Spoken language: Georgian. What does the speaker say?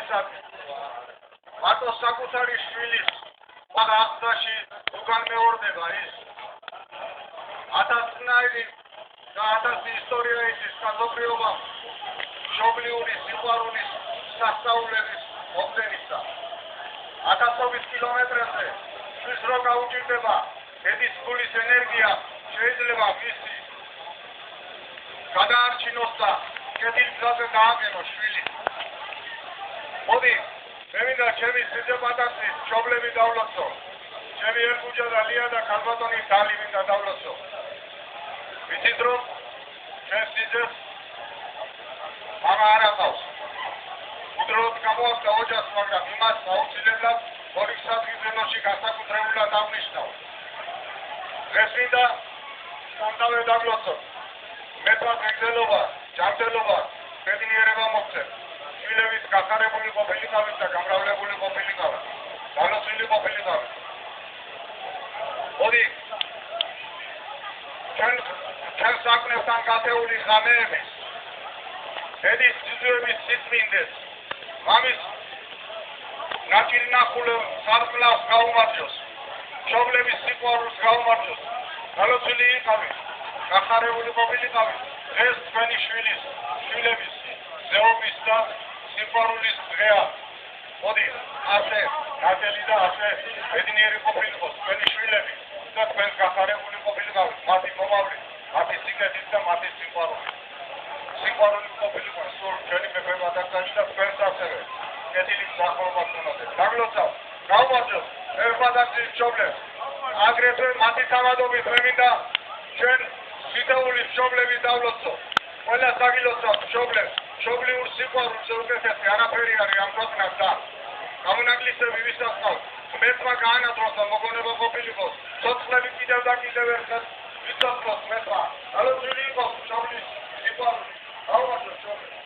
გადასაწყვეტი. მარტო საკუთარი შვილის აღზაში უკან მეორდება ის. 1000-ნაირი და 1000 ისტორია იცის საზოგადოება მშობლიური სიყვარულის სასწაულების მომდენისა. 1000 კილომეტრებზე შვილს რო გაუჭირდება დედის გულის ენერგია შეიძლება მისი გადაარჩინოს და კეთილგზაზე დააგენოს შვილი. მოდი, მე მინდა ჩემი სიძებადაცის მშობლები დავლოცო. ჩემი ერგუჯა და ლია და ქალბატონი დალი მინდა დავლოცო. ვიცით რომ ჩემს სიძეს მამა არ აყავს. უდროოდ გამოაქვს ოჯახს, მაგრამ იმას აუცილებლად ორი სადგიზენოში განსაკუთრებულად აღნიშნავს. დღეს მინდა სამდავე დავლოცო. მეტად მეგზელობა, ჯანმრთელობა, ბედნიერება მოგცემ. შვილების გახარებული ყოფილიყავით და გამრავლებული ყოფილიყავით. დალოცვილი ყოფილიყავით. მოდი, ჩვენ საქმესთან გათეული ღამეების, დედის სიზუების სიწმინდეს, მამის ნაჭირნახულ სარწმუნოს გაუმარჯოს, მშობლების სიყვარულს გაუმარჯოს. დალოცვილი იყავით. გახარებული ყოფილიყავით. დღეს თქვენი შვილების ზეობის და სიყვარულის დღეა. მოდი, ასე ნათელი და ასე ბედნიერი ყოფილიყოს თქვენი შვილები და თქვენს გახარებული ყოფილიყავით. მათი მომავლით, მათი სიკეთით და მათი სიყვარული. სიყვარული ყოფილიყოს სულ ჩვენი მეფემა დაკარში და თქვენს ასევე. კეთილი მსახურება გქონოდეთ. დაგლოცავ, გაუმარჯოს ერბადაცის მშობლებს. აგრეთვე მათი თავადობით მე მინდა ჩვენ სიტეული მშობლები დავლოცო. ყველა საგილოცავთ მშობლებს. მშობლიურ სიყვარულს უკეთესი არაფერი არის ამ ქვეყნას და გამონაკლისები ვისაც ყავს. ღმერთმა გაანათლოს და მოგონება ყოფილიყოს. ცოცხლები კიდევ და კიდევ ერთხელ ვიცოცხლოს ღმერთმა. დალოცვილი იყოს მშობლის სიყვარული. გაუმარჯოს მშობლებს.